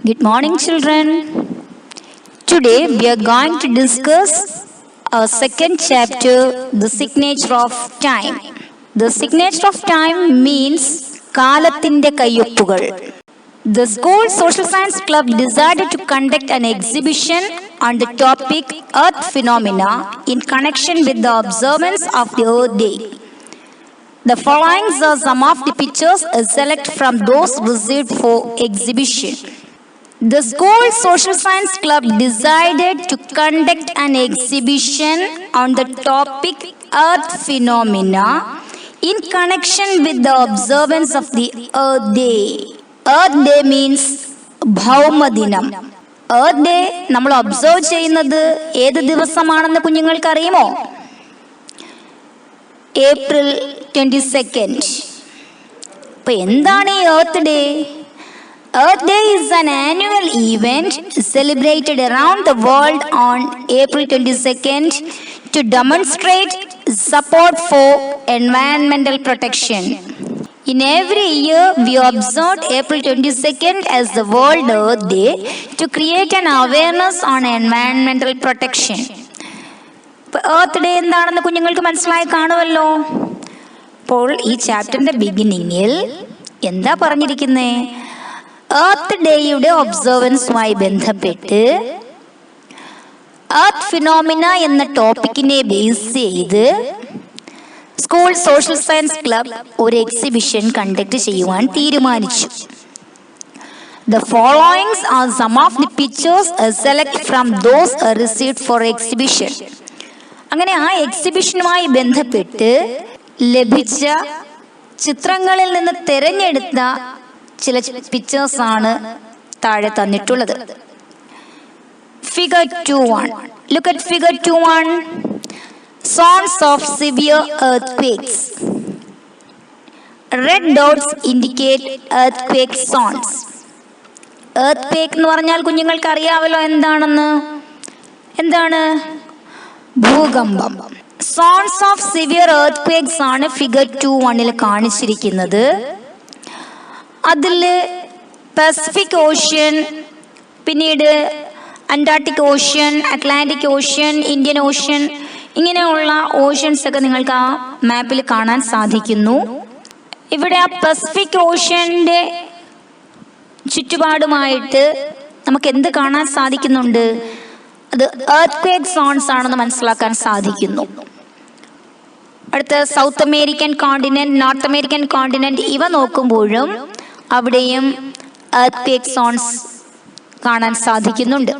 Good morning, children. Today we are going to discuss our second chapter, the signature of time. The signature of time means കാലത്തിന്റെ കയ്യൊപ്പുകൾ. The school social science club decided to conduct an exhibition on the topic Earth phenomena in connection with the observance of the Earth Day. The following are some of the pictures selected from those received for exhibition. The school social science club decided to conduct an exhibition on the topic Earth phenomena in connection with the observance of the Earth Day. Earth Day means ഭൗമദിനം. Earth Day നമ്മൾ observe ചെയ്യുന്നത് ഏത് ദിവസമാണെന്ന് കുഞ്ഞുങ്ങൾക്ക് അറിയുമോ? April 22nd. അപ്പോൾ എന്താണ് ഈ Earth Day? Earth Day is an annual event celebrated around the world on April 22nd to demonstrate support for environmental protection. In every year, we observe April 22nd as the World Earth Day to create an awareness on environmental protection. Earth Day എന്താണെന്ന് കുഞ്ഞുങ്ങൾക്ക് മനസ്സിലായി കാണുമല്ലോ. അപ്പോൾ ഈ ചാപ്റ്ററിന്റെ ബിഗിനിങ്ങിൽ എന്താ പറഞ്ഞിരിക്കുന്നേ? Earth ഡേയുടെ ഒബ്സർവൻസുമായി ബന്ധപ്പെട്ട് earth phenomena എന്ന ടോപ്പിക്കിനെ ബേസ് ചെയ്ത് സ്കൂൾ സോഷ്യൽ സയൻസ് ക്ലബ് ഒരു എക്സിബിഷൻ കണ്ടക്ട് ചെയ്യുവാൻ തീരുമാനിച്ചു. The following are some of the pictures selected from those received for exhibition. അങ്ങനെ ആ എക്സിബിഷനുമായി ബന്ധപ്പെട്ട് ലഭിച്ച ചിത്രങ്ങളിൽ നിന്ന് തിരഞ്ഞെടുത്ത ചില പിക്ചേഴ്സ് ആണ് താഴെ തന്നിട്ടുള്ളത്. Figure 2.1. Look at figure 2.1. Zones of severe earthquakes. Red dots indicate earthquake zones. Earthquake എന്ന് പറഞ്ഞാൽ കുഞ്ഞുങ്ങൾക്ക് അറിയാമല്ലോ എന്താണെന്ന്. എന്താണ്? ഭൂകമ്പം. Zones of severe earthquakes ആണ് figure 2.1 കാണിച്ചിരിക്കുന്നത്. അതിൽ പസഫിക് ഓഷ്യൻ, പിന്നീട് Antarctic ocean, Atlantic ocean, Indian ocean, ഇങ്ങനെയുള്ള ഓഷ്യൻസ് ഒക്കെ നിങ്ങൾക്ക് ആ മാപ്പിൽ കാണാൻ സാധിക്കുന്നു. ഇവിടെ ആ പസഫിക് ഓഷ്യൻ്റെ ചുറ്റുപാടുമായിട്ട് നമുക്ക് എന്ത് കാണാൻ സാധിക്കുന്നുണ്ട്? അത് എർത്ത് സോൺസ് ആണെന്ന് മനസ്സിലാക്കാൻ സാധിക്കുന്നു. അടുത്ത south American continent, north American continent ഇവ നോക്കുമ്പോഴും അവിടെയും earthquake zones കാണാൻ സാധിക്കുന്നുണ്ട്.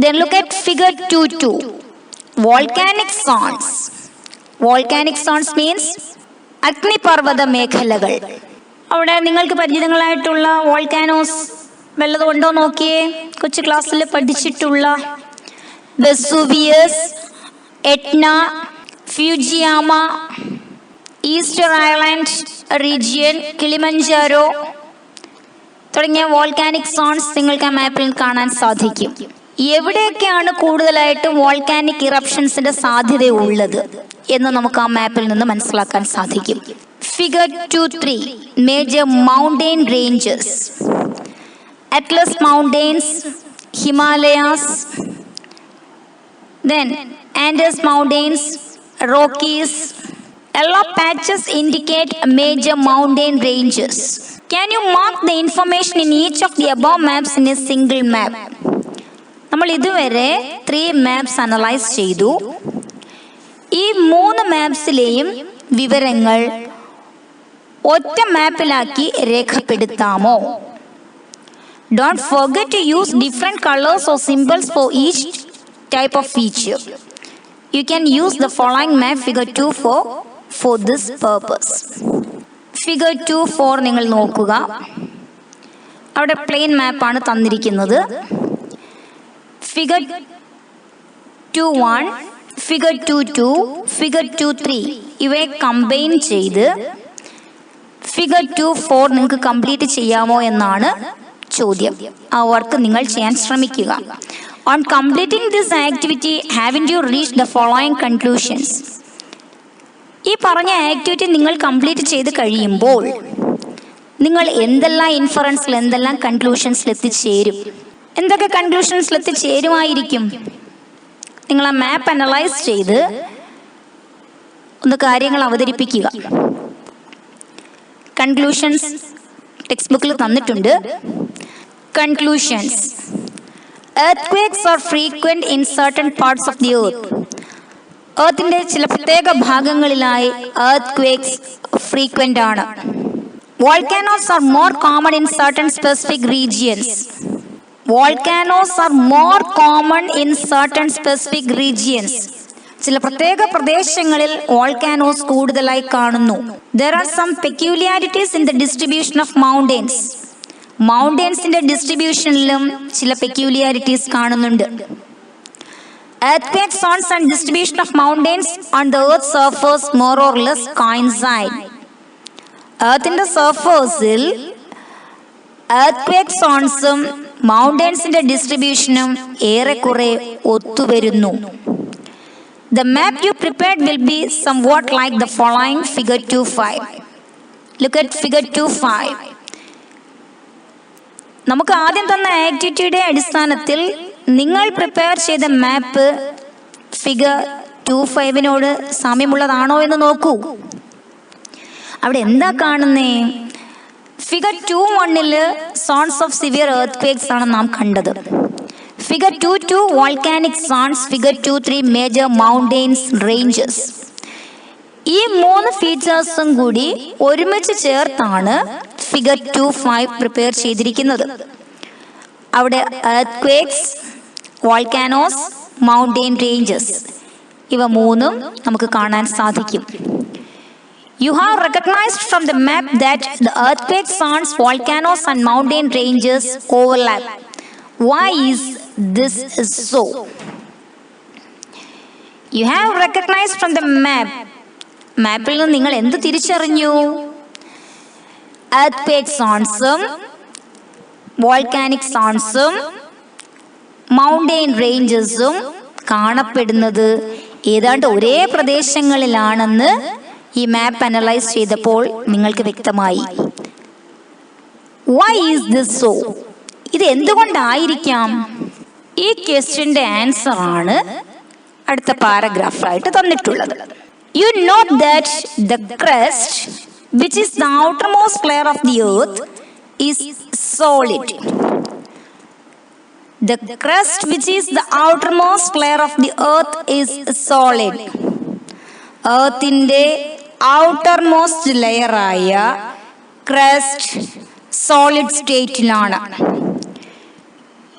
Then look at figure 2.2. Volcanic zones. Volcanic zones means അഗ്നിപർവ്വത മേഖലകൾ. അവിടെ നിങ്ങൾക്ക് പരിചിതങ്ങളായിട്ടുള്ള വോൾക്കാനോസ് വല്ലതും ഉണ്ടോ നോക്കിയേ. കൊച്ചു ക്ലാസ്സിൽ പഠിച്ചിട്ടുള്ള Vesuvius, Etna, Fujiyama, Easter island region, Kilimanjaro തുടങ്ങിയ വോൾക്കാനിക് സോൺസ് നിങ്ങൾക്ക് ആ മാപ്പിൽ കാണാൻ സാധിക്കും. എവിടെയൊക്കെയാണ് കൂടുതലായിട്ടും വോൾക്കാനിക് ഇറപ്ഷൻസിന്റെ സാധ്യതയുള്ളത് എന്ന് നമുക്ക് ആ മാപ്പിൽ നിന്ന് മനസ്സിലാക്കാൻ സാധിക്കും. Figure 2.3. Major mountain ranges. Atlas mountains, Himalayas, then Andes mountains, Rockies. Yellow patches indicate major mountain ranges. Can you mark the information in each of the above maps in a single map? നമ്മൾ ഇതുവരെ 3 maps analyse ചെയ്തു. ഈ 3 മാപ്സിലെയും വിവരങ്ങൾ ഒറ്റ മാപ്പിലാക്കി രേഖപ്പെടുത്താമോ? Don't forget to use different colors or symbols for each type of feature. You can use the following map figure 2 for this purpose. Figure 2.4 നിങ്ങൾ നോക്കുക. അവിടെ plain മാപ്പാണ് തന്നിരിക്കുന്നത്. ഫിഗർ 2.1, ഫിഗർ 2.2, ഫിഗർ 2.3 ഇവയെ കമ്പൈൻ ചെയ്ത് ഫിഗർ 2.4 നിങ്ങൾക്ക് കംപ്ലീറ്റ് ചെയ്യാമോ എന്നാണ് ചോദ്യം. ആ വർക്ക് നിങ്ങൾ ചെയ്യാൻ ശ്രമിക്കുക. On completing this activity, haven't you reached the following conclusions? ഈ പറഞ്ഞ ആക്ടിവിറ്റി നിങ്ങൾ കംപ്ലീറ്റ് ചെയ്ത് കഴിയുമ്പോൾ നിങ്ങൾ എന്തെല്ലാം ഇൻഫറൻസിൽ, എന്തെല്ലാം കൺക്ലൂഷൻസിൽ എത്തിച്ചേരും? എന്തൊക്കെ കൺക്ലൂഷൻസിൽ എത്തിച്ചേരുമായിരിക്കും? നിങ്ങൾ ആ മാപ്പ് അനലൈസ് ചെയ്ത് ഒന്ന് കാര്യങ്ങൾ അവതരിപ്പിക്കുക. കൺക്ലൂഷൻസ് ടെക്സ്റ്റ് ബുക്കിൽ തന്നിട്ടുണ്ട്. Conclusions: earthquakes are frequent in certain parts of the earth. എർത്തിന്റെ ചില പ്രത്യേക ഭാഗങ്ങളിലായി earthquakes frequent ആണ്. Volcanoes are more common in certain specific regions. Volcanoes are more common in certain specific regions. ചില പ്രത്യേക പ്രദേശങ്ങളിൽ വോൾക്കാനോസ് കൂടുതലായി കാണുന്നു. There are some peculiarities in the distribution of mountains. മൗണ്ടൻസിന്റെ ഡിസ്ട്രിബ്യൂഷനിലും ചില പെക്യൂലിയാരിറ്റീസ് കാണുന്നുണ്ട്. Earthquake zones and distribution of mountains on the earth's surface more or less coincide. എർത്തിന്റെ സർഫേസിൽ earthquake സോൺസും മൗണ്ടൻസിന്റെ ഡിസ്ട്രിബ്യൂഷനും ഏറെക്കുറെ ഒത്തുവരുന്നു. The map you prepared will be somewhat like the following figure 2.5. Look at figure 2.5. നമുക്ക് ആദ്യം തന്ന ആക്ടിവിറ്റിയുടെ അടിസ്ഥാനത്തിൽ നിങ്ങൾ prepare ചെയ്ത മാപ്പ് figure 2.5 സാമ്യമുള്ളതാണോ എന്ന് നോക്കൂ. അവിടെ എന്താ കാണുന്നേ? Figure 2.1 zones of severe earthquakes ആണ് നാം കണ്ടത്. Figure 2.2 volcanic zones, figure 2.3 major mountains ranges. ഈ 3 ഫീച്ചേഴ്സും കൂടി ഒരുമിച്ച് ചേർത്താണ് ഫിഗർ 2.5 പ്രിപ്പയർ ചെയ്തിരിക്കുന്നത്. അവിടെ earthquakes, volcanoes, mountain ranges ഇവ 3 നമുക്ക് കാണാൻ സാധിക്കും. You have recognized from the map that the earthquake zones, volcanoes and mountain ranges overlap. Why is this so? You have recognized from the map. മാപ്പിൽ നിന്ന് നിങ്ങൾ എന്ത് തിരിച്ചറിഞ്ഞു? earthquake സോൺസും വോൾക്കാനിക് സോൺസും മൗണ്ടെയിൻ റേഞ്ചസും കാണപ്പെടുന്നത് ഏതാണ്ട് ഒരേ പ്രദേശങ്ങളിലാണെന്ന് ഈ മാപ്പ് അനലൈസ് ചെയ്തപ്പോൾ നിങ്ങൾക്ക് വ്യക്തമായി. Why is this so? ഇത് എന്തുകൊണ്ടായിരിക്കാം? ഈ ക്വസ്റ്റ്യന്റെ ആൻസർ ആണ് അടുത്ത പാരഗ്രാഫായിട്ട് തന്നിട്ടുള്ളത്. You note that the crust, which is the outermost layer of the earth, is solid. The crust, which is the outermost layer of the earth, is solid. Earthinde outermost layer ആയ crust solid stateലാണ്.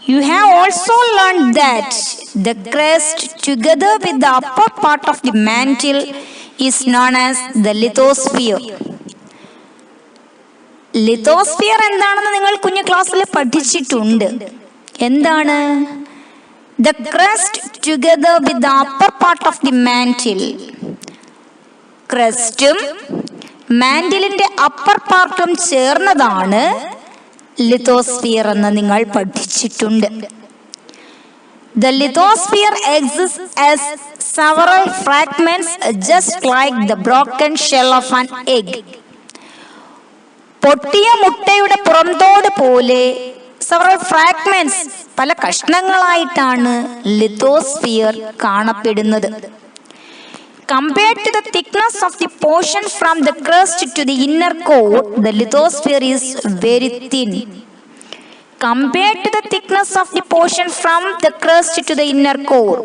You have also learned that the crust, together with the upper part of the mantle, is known as the lithosphere. Lithosphere എന്താണെന്ന് നിങ്ങൾ കുഞ്ഞു ക്ലാസ്സിൽ പഠിച്ചിട്ടുണ്ട്. എന്താണ്? The crust together with the upper part of the mantle. ക്രസ്റ്റും മാന്റിലിന്റെ upper പാർട്ടും ചേർന്നതാണ് ലിത്തോസ്ഫിയർ എന്ന് നിങ്ങൾ പഠിച്ചിട്ടുണ്ട്. The lithosphere exists as several fragments just like the broken shell of an egg. പൊട്ടിയ മുട്ടയുടെ പുറംതോട് പോലെ several fragments, പല കഷ്ണങ്ങളായിട്ടാണ് ലിത്തോസ്ഫിയർ കാണപ്പെടുന്നത്. Compared to the thickness of the portion from the crust to the inner core, the lithosphere is very thin. Compared to the thickness of the portion from the crust to the inner core,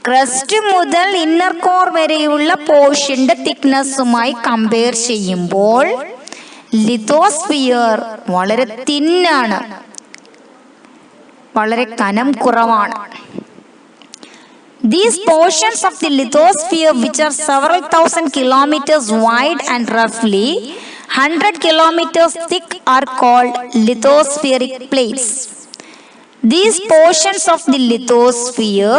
crust മുതൽ inner core വരെയുള്ള പോർഷന്റെ തിക്നെസ്സുമായി compare ചെയ്യുമ്പോൾ lithosphere വളരെ തിന്നാണ്, വളരെ കനം കുറവാണ്. These portions of the lithosphere, which are several thousand kilometers wide and roughly 100 kilometers thick, are called lithospheric plates. These portions of the lithosphere,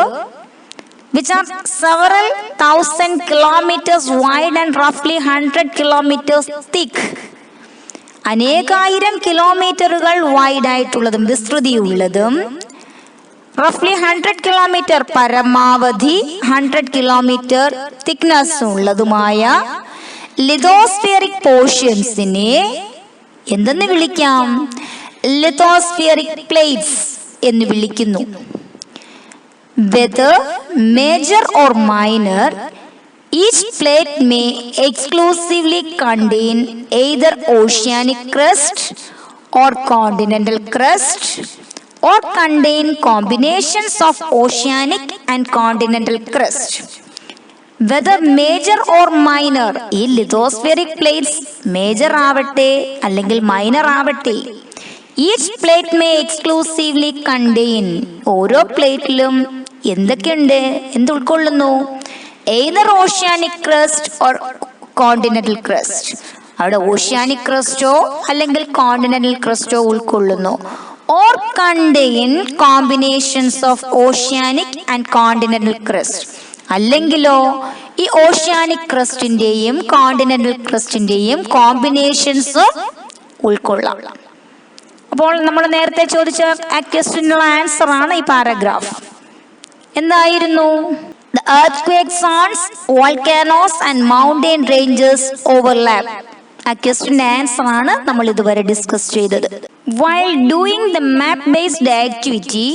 which are several thousand kilometers wide and roughly 100 kilometers thick, അനേകായിരം കിലോമീറ്ററുകൾ wide ആയിട്ടുള്ളതും വിസ്തൃതിയുള്ളതും റഫ്ലി 100 kilometre പരമാവധി 100 kilometre thickness ഉള്ളതുമായ ലിഥോസ്ഫിയറിക് പോർഷൻസിനെ എന്തെന്ന് വിളിക്കാം? Lithospheric plates എന്ന് വിളിക്കുന്നു. Whether major or minor, each plate may exclusively contain either oceanic crust or continental crust, or contain combinations of oceanic and continental crust. Whether major or minor, ഈ lithospheric plates major ആവട്ടെ അല്ലെങ്കിൽ minor ആവട്ടെ, each plate may exclusively contain, ഓരോ പ്ലേറ്റിലും എന്തൊക്കെയുണ്ട്, എന്ത് ഉൾക്കൊള്ളുന്നു? Either oceanic crest or continental crest, അവിടെ oceanic ക്രസ്റ്റോ അല്ലെങ്കിൽ കോണ്ടിനെന്റൽ ക്രസ്റ്റോ ഉൾക്കൊള്ളുന്നു. Or contain combinations of oceanic and continental crest, അല്ലെങ്കിലോ ഈ ഓഷ്യാനിക് ക്രസ്റ്റിന്റെയും കോണ്ടിനെന്റൽ ക്രസ്റ്റിന്റെയും കോമ്പിനേഷൻസ് ഉൾക്കൊള്ളാം. അപ്പോൾ നമ്മൾ നേരത്തെ ചോദിച്ച ആ ക്വസ്റ്റ്യനുള്ള ആൻസർ ആണ് ഈ പാരഗ്രാഫ്. എന്തായിരുന്നു? The earthquake zones, volcanoes and mountain ranges overlap. ആ ക്വസ്റ്റ്യന്റെ ആൻസർ ആണ് നമ്മൾ ഇതുവരെ ഡിസ്കസ് ചെയ്തത്. While doing the map-based activity,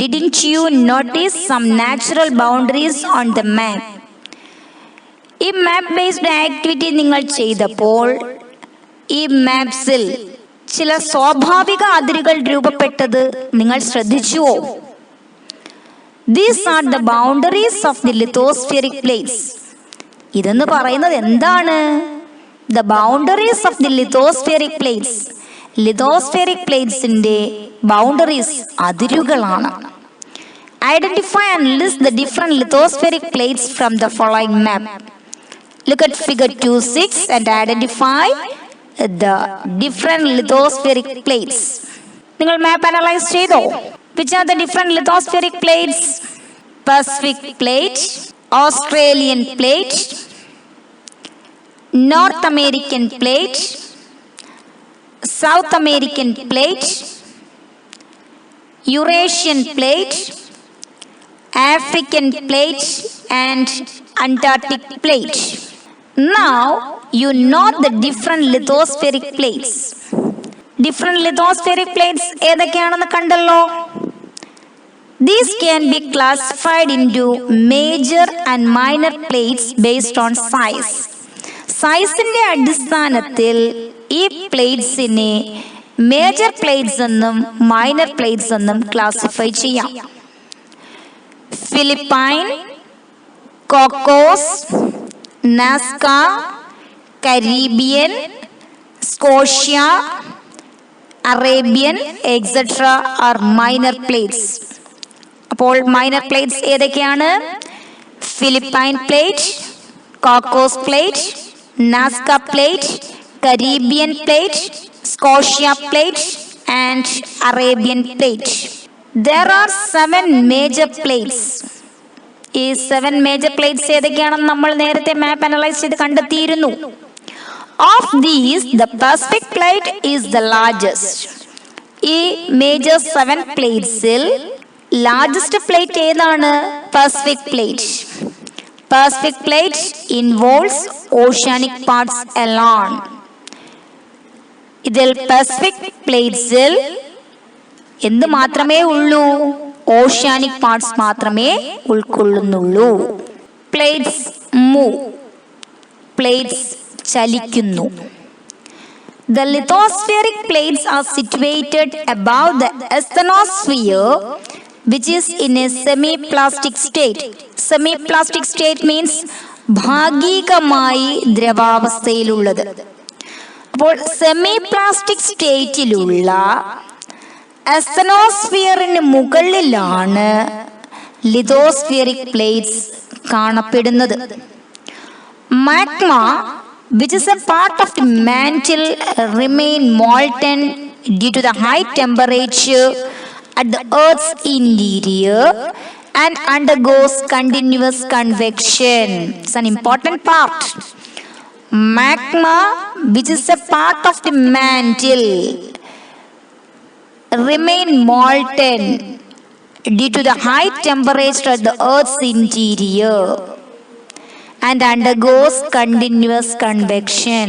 didn't you notice some natural boundaries on the map? ഈ മാപ്പ് ബേസ്ഡ് ആക്ടിവിറ്റി നിങ്ങൾ ചെയ്തപ്പോൾ ഈ മാപ്സിൽ ചില സ്വാഭാവിക അതിരുകൾ രൂപപ്പെട്ടത് നിങ്ങൾ ശ്രദ്ധിച്ചുവോ? These are the boundaries of the lithospheric plates. ഇതെന്ന് പറയുന്നത് എന്താണ്? The boundaries of the lithospheric plates. Lithospheric പ്ലേറ്റ്സിന്റെ ബൗണ്ടറീസ് അതിരുകളാണ്. Identify and list the different lithospheric plates from the following map. Look at figure 2.6 and identify the different lithospheric plates. നിങ്ങൾ മാപ്പ് analyse ചെയ്തോ? Which are the different lithospheric plates? Pacific plate, Australian plate, North American plate, South American plate, Eurasian plate, African plate and Antarctic plate. Now you know the different lithospheric plates. Different lithospheric plates ഏതൊക്കെയാണെന്ന് കണ്ടല്ലോ. These can be classified into major and minor plates based on size. സൈസിന്റെ അടിസ്ഥാനത്തിൽ ഈ പ്ലേറ്റ്സിനെ major plates എന്നും minor plates എന്നും classify ചെയ്യാം. Philippine, Cocos, Nazca, Caribbean, Scotia, Arabian etcetera are minor plates. അപ്പോൾ minor plates ഏതൊക്കെയാണ്? Philippine plate, Cocos plate, Nazca plate, Caribbean plate, Scotia plate and Arabian plate. There are 7 major plates. ഈ 7 major plates ഏതൊക്കെയാണെന്ന് നമ്മൾ നേരത്തെ മാപ്പ് analyse ചെയ്ത് കണ്ടെത്തിയിരുന്നു. Of these, the Pacific plate is the largest. ഈ major 7 പ്ലേറ്റ്സിൽ largest plate ഏതാണ്? Pacific plate. Pacific plate involves oceanic parts alone. ഇതിൽ പസഫിക് പ്ലേറ്റ്സിൽ എന്ത് മാത്രമേ ഉള്ളൂ? ഓഷ്യാനിക് പാർട്സ് മാത്രമേ ഉൾക്കൊള്ളുന്നുള്ളൂ. പ്ലേറ്റ്സ് മൂവ്, പ്ലേറ്റ്സ് ചലിക്കുന്നു. The lithospheric plates are situated above the asthenosphere, which is in a semi-plastic state. Semi-plastic state means ഭാഗികമായി ദ്രവാവസ്ഥയിലുള്ളത്. അപ്പോൾ സെമി പ്ലാസ്റ്റിക് സ്റ്റേറ്റിലുള്ള അസ്തനോസ്ഫിയറിന് മുകളിലാണ് ലിത്തോസ്ഫിയറിക് പ്ലേറ്റ്സ് കാണപ്പെടുന്നത്. Magma, which is a part of the mantle, remain molten due to the high temperature at the Earth's interior and undergoes continuous convection. It's an important part. Magma, which is a part of the mantle, remain molten due to the high temperature at the Earth's interior and undergoes continuous convection.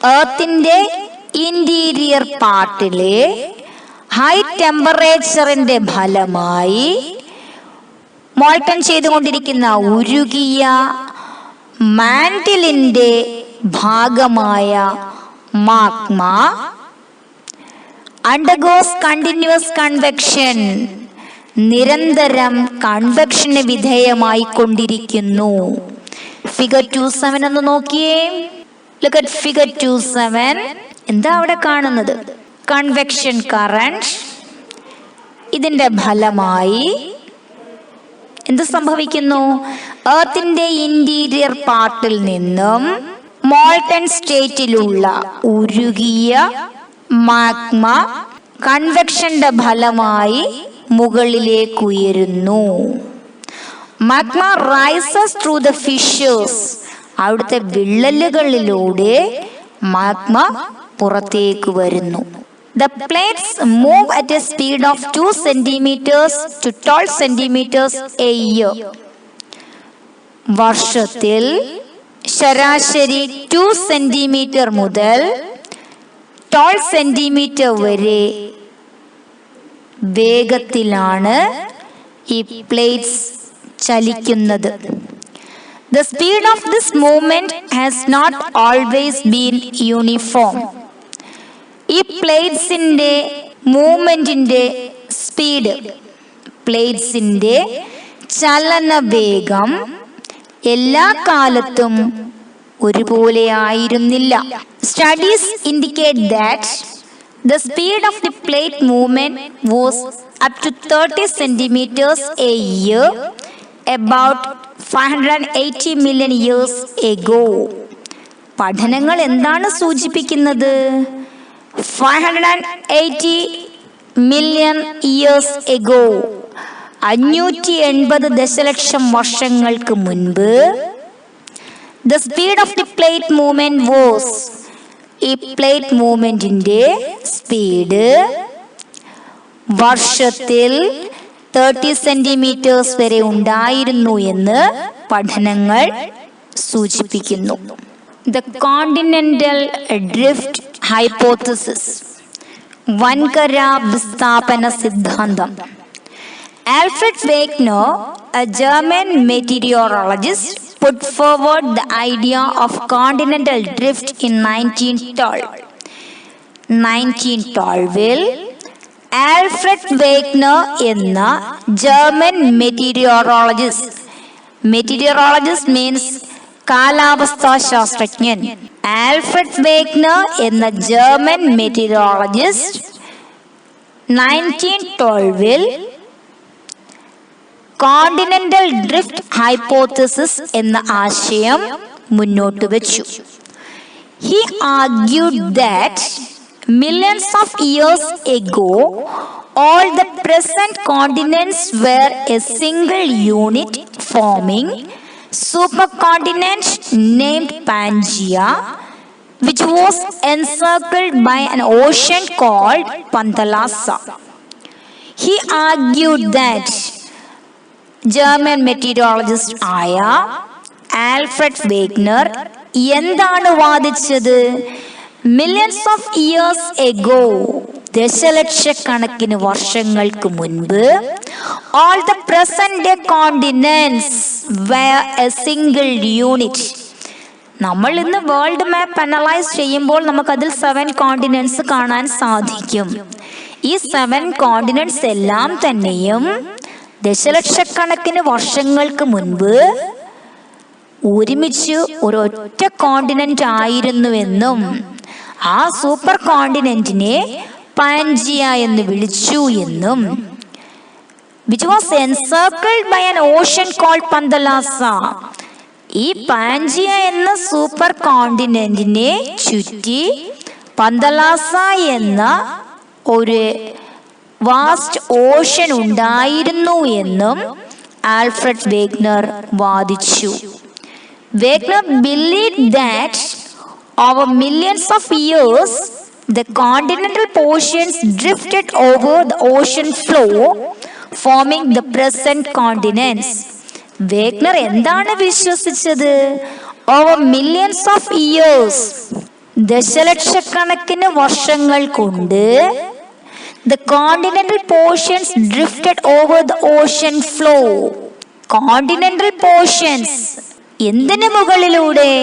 എർത്തിന്റെ interior പാർട്ടിലെ high ടെമ്പറേച്ചറിന്റെ ഫലമായി molten ചെയ്തുകൊണ്ടിരിക്കുന്ന ഉരുകിയ മാന്റിലിന്റെ ഭാഗമായ magma undergoes continuous convection, നിരന്തരം കൺവെക്ഷന് വിധേയമായി കൊണ്ടിരിക്കുന്നു. ഫിഗർ 2.7 ഒന്ന് നോക്കിയേ. Look at figure 2.7. എന്താ അവിടെ കാണുന്നത്? Convection current. ഇതിന്റെ ഫലമായി എന്ത് സംഭവിക്കുന്നു? എർത്തിന്റെ ഇന്റീരിയർ പാർട്ടിൽ നിന്നും മോൾട്ടൺ സ്റ്റേറ്റിലുള്ള ഉരുകിയ മാഗ്മ കൺവെക്ഷന്റെ ഫലമായി മുകളിലേക്ക് ഉയരുന്നു. Magma rises through the fishers. അവിടുത്തെ വിള്ളലുകളിലൂടെ മാഗ്മ പുറത്തേക്ക് വരുന്നു. The plates move at a speed of 2 centimeters to 12 centimeters a year. വർഷത്തിൽ ശരാശരി 2 സെന്റിമീറ്റർ മുതൽ 12 സെന്റിമീറ്റർ വരെ വേഗത്തിലാണ് ഈ plates ചലിക്കുന്നത്. The speed of this movement has not always been uniform. ഈ പ്ലേറ്റ്സിന്റെ മൂവ്മെന്റിന്റെ സ്പീഡ്, പ്ലേറ്റ്സിന്റെ ചലന വേഗം എല്ലാ കാലത്തും ഒരുപോലെ ആയിരുന്നില്ല. Studies indicate that the speed of the plate movement was up to 30 centimeters a year about 580 million years ago. പഠനങ്ങൾ എന്താണ് സൂചിപ്പിക്കുന്നത്? 580 million years ago, 580 ദശലക്ഷം വർഷങ്ങൾക്ക് മുൻപ് the speed of the plate movement was, ഈ പ്ലേറ്റ് മൂവ്മെന്റിന്റെ സ്പീഡ് വർഷത്തിൽ 30 centimetres വരെ ഉണ്ടായിരുന്നു എന്ന് പഠനങ്ങൾ സൂചിപ്പിക്കുന്നു. The continental drift hypothesis, വൻകര വിസ്ഥാപന സിദ്ധാന്തം. Alfred Wegener, a German meteorologist, put forward the idea of continental drift in 1912. 1912-ൽ ആൽഫ്രഡ് വേഗ്നർ എന്ന ജർമ്മൻ മെറ്റീരിയോളജിസ്റ്റ് മീൻസ് കാലാവസ്ഥാ ശാസ്ത്രജ്ഞൻ. ആൽഫ്രഡ് വേഗ്നർ എന്ന ജർമ്മൻ മെറ്റീരിയോളജിസ്റ്റ് 1912-ൽ കോണ്ടിനെന്റൽ ഡ്രിഫ്റ്റ് ഹൈപ്പോത്തസിസ് എന്ന ആശയം മുന്നോട്ട് വെച്ചു. He argued that millions of years ago all the present continents were a single unit forming supercontinent named Pangaea, which was encircled by an ocean called Panthalassa. He argued that German meteorologist ആയ Alfred Wegener എന്താണ് വാദിച്ചത്? Millions of years ago, ദശലക്ഷക്കണക്കിന് വർഷങ്ങൾക്ക് മുൻപ്, all the present day continents were a single unit. നമ്മൾ ഇന്ന് world map analyse ചെയ്യുമ്പോൾ നമുക്കതിൽ 7 continents കാണാൻ സാധിക്കും. ഈ 7 കോണ്ടിനെന്റ്സ് എല്ലാം തന്നെയും ദശലക്ഷക്കണക്കിന് വർഷങ്ങൾക്ക് മുൻപ് ഒരുമിച്ച് ഒരൊറ്റ കോണ്ടിനെന്റ് ആയിരുന്നുവെന്നും ആ സൂപ്പർ കോണ്ടിനെന്റിനെ പാൻജിയ എന്ന് വിളിച്ചു എന്നും, which was encircled by an ocean called Panthalassa. ഈ പാൻജിയ എന്ന സൂപ്പർ കോണ്ടിനെന്റിനെ ചുറ്റി പന്തലാസ എന്ന ഒരു വാസ്റ്റ് ഓഷൻ ഉണ്ടായിരുന്നു എന്നും ആൽഫ്രഡ് വേഗ്നർ വാദിച്ചു. Wegener believed that over millions of years the continental portions drifted over the ocean floor forming the present continents. Wegener എന്താണ് വിശ്വസിച്ചത്? Over millions of years ദശലക്ഷക്കണക്കിന് വർഷങ്ങൾ കൊണ്ട് the continental portions drifted over the ocean floor. Continental portions എന്തിനു മുകളിലൂടെ?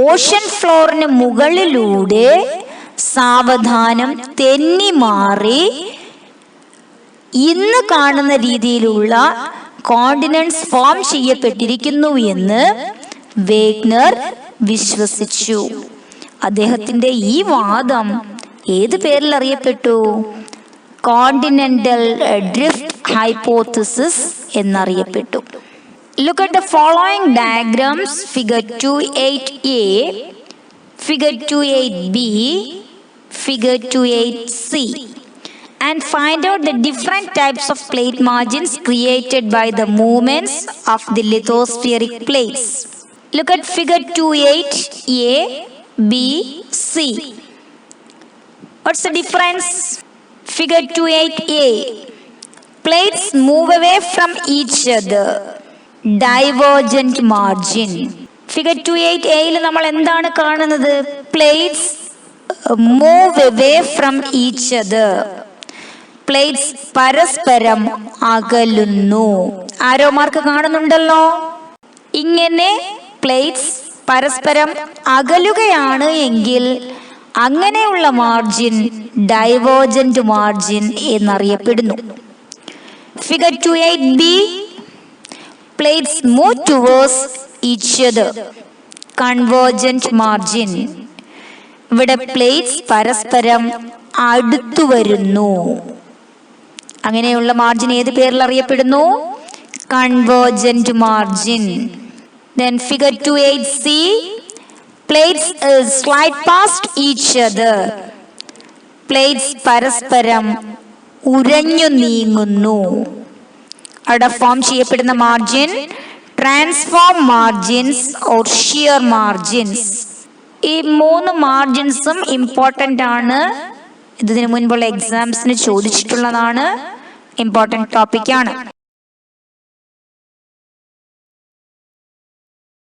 Ocean ഫ്ലോറിന് മുകളിലൂടെ സാവധാനം തെന്നി മാറി ഇന്ന് കാണുന്ന രീതിയിലുള്ള കോണ്ടിനെന്റ്സ് ഫോം ചെയ്യപ്പെട്ടിരിക്കുന്നു എന്ന് വേഗ്നർ വിശ്വസിച്ചു. അദ്ദേഹത്തിന്റെ ഈ വാദം ഏത് പേരിൽ അറിയപ്പെട്ടു? കോണ്ടിനെന്റൽ ഡ്രിഫ്റ്റ് ഹൈപ്പോത്തിസിസ് എന്നറിയപ്പെട്ടു. Look at the following diagrams, figure 2.8a, figure 2.8b, figure 2.8c, and find out the different types of plate margins created by the movements of the lithospheric plates. Look at figure 2.8a, b, c. What's the difference? Figure 2.8a. Plates move away from each other. Divergent margin. Figure 2.8a യിൽ നമ്മൾ എന്താണ് കാണുന്നത്? Plates move away from each other. Plates പരസ്പരം അകലുന്നു. Arrow mark കാണുന്നുണ്ടല്ലോ. ഇങ്ങനെ plates പരസ്പരം അകലുകയാണ് എങ്കിൽ അങ്ങനെയുള്ള മാർജിൻ ഡൈവേർജന്റ് മാർജിൻ എന്നറിയപ്പെടുന്നു. Figure 2.8b, plates move towards each other, convergent margin. ഇവിടെ പ്ലേറ്റ്സ് പരസ്പരം അടുത്തു വരുന്നു. അങ്ങനെയുള്ള മാർജിൻ ഏത് പേരിൽ അറിയപ്പെടുന്നു? Convergent margin. Then figure 2.8c, plates slide past each other. Plates പരസ്പരം ഉരഞ്ഞു നീങ്ങുന്നു. അവിടെ ഫോം ചെയ്യപ്പെടുന്ന margin transform margins or shear margins. ഈ 3 മാർജിൻസും ഇമ്പോർട്ടൻ്റ് ആണ്. ഇതിനു മുൻപുള്ള എക്സാംസിന് ചോദിച്ചിട്ടുള്ളതാണ്. ഇമ്പോർട്ടൻ്റ് ടോപ്പിക്കാണ്.